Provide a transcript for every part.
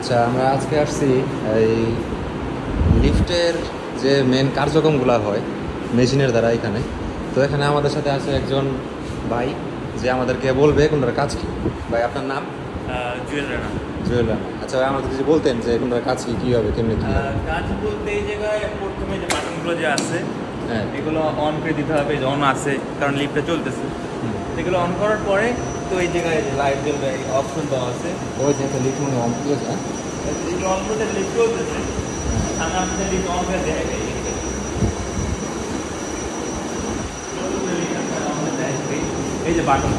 আচ্ছা, আমরা আজকে আসছি এই লিফটের যে মেন কার্যক্রমগুলো হয় মেশিনের দ্বারা এখানে। তো এখানে আমাদের সাথে আছে একজন ভাই যে আমাদেরকে বলবে কোনটার কাজ কি। ভাই, আপনার নাম? জুয়েল রানা। জুয়েল রানা। আচ্ছা ভাই, আমাদের যদি বলতেন যে কোনটার কাজ কি, কী হবে, কেমনি কী হবে? কাজ বলতে এই জায়গায় প্রথমে যে বাটনগুলো যে আছে হ্যাঁ, এগুলো অন করে দিতে হবে, যে অন আছে কারণ লিফটটা চলতেছে। এগুলো অন করার পরে তো এই জায়গায় লাইট জ্বলবে, এই অপশন দেওয়া আছে। ওই যে একটা লিফট মনে অন করেছে। এগুলো অন করতে লিফট চলতেছে, সামনে আপনাদের লিফট অন করে দেয় এই যে বাটন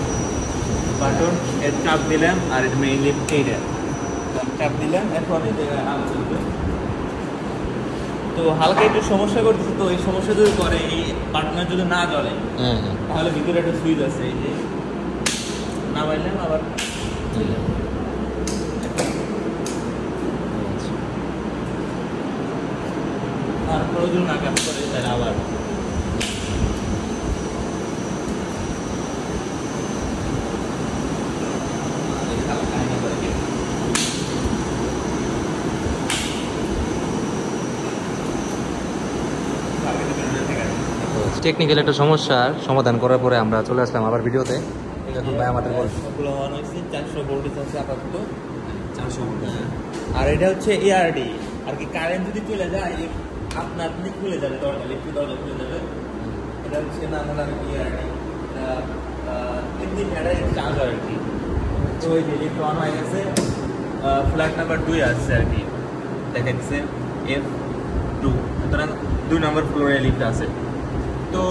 এর চাপ দিলাম, আর এটা মেইন লিফট এইটা চাপ দিলাম। এখন এই জায়গায় আলো চলবে। তো হালকা একটু সমস্যা করতেছে, তো এই সমস্যা যদি করে এই বাটনের যদি না জ্বলে হ্যাঁ হ্যাঁ, তাহলে ভিতরে একটা সুইচ আছে, এই যে না বাইলাম আবার তারপরে যদি না কাজ করে তাহলে আবার টেকনিক্যাল একটা সমস্যার সমাধান করার পরে আমরা চলে আসলাম আবার ভিডিওতে। এখন ভাই আমাদের বলছে সবগুলো অন হয়েছে, 400 ভোল্টেজ আছে আপাতত। 400 ভোল্ট। আর এটা হচ্ছে এআরডি, আর কি কারেন্ট যদি চলে যায় আপনি খুলে যাবে, দরজা লিফট দরজা খুলে যাবে। এটা হচ্ছে নাম হলো এআরডি, এমনি ব্যাটারি চার্জার আর কি। তো ওই যে লিফট অন হয়ে গেছে, ফ্ল্যাট নাম্বার 2 আসছে আর কি, দেখাচ্ছে F2, সুতরাং 2 নম্বর ফ্লোরে লিফট আছে। তো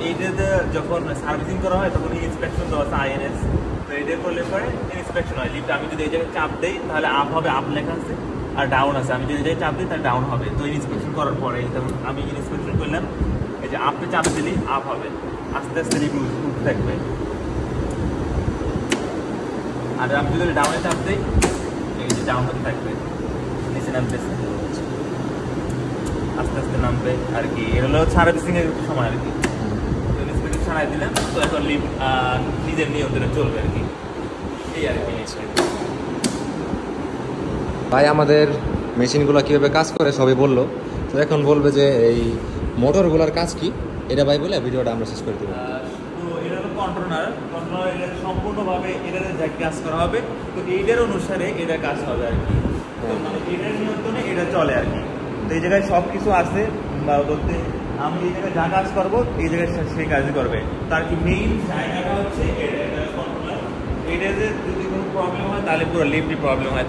এইটাতে যখন সার্ভিসিং করা হয় তখন ইন্সপেকশন দেওয়া আছে INS। তো এটা করলে পরে ইন্সপেকশন হয় লিফট। আমি যদি এই জায়গায় চাপ দিই তাহলে আপ হবে, আপ লেখা আছে, আর ডাউন আছে, আমি যদি এই জায়গায় চাপ দিই তাহলে ডাউন হবে। তো ইন্সপেকশন করার পরে যেমন আমি ইন্সপেকশন করলাম, এই যে আপনি চাপ দিলে আপ হবে, আস্তে আস্তে লিফট উঠতে থাকবে। আর আমি যদি ডাউনে চাপ দিই এই যে ডাউন হতে থাকবে, নিচে নামতেছে, আস্তে আস্তে নামবে আর কি। এর হলো সার্ভিসিং এর সময় আর কি। ছাড়াই দিলাম, তো এখন লিফট নিজের নিয়ন্ত্রণে চলবে আর কি, এই আর কি। ভাই আমাদের মেশিনগুলো কীভাবে কাজ করে সবই বললো। তো এখন বলবে যে এই মোটরগুলোর কাজ কি, এটা ভাই বলে ভিডিওটা আমরা শেষ করে দেবো। তো এটা হলো কন্ট্রোলার, এটা সম্পূর্ণভাবে এটাতে যা কাজ করা হবে, তো এইটার অনুসারে এটা কাজ হবে আর কি। তো মানে এটার নিয়ন্ত্রণে এটা চলে আর কি। তো এই জায়গায় সব কিছু আছে, বলতে আমি এই জায়গায় যা কাজ করবো এই জায়গায় সেই কাজই করবে। তার কি মেইন জায়গাটা হচ্ছে এটা কন্ট্রোলার। এটাতে যদি কোনো প্রবলেম হয় তাহলে পুরো লিফটই প্রবলেম হয়।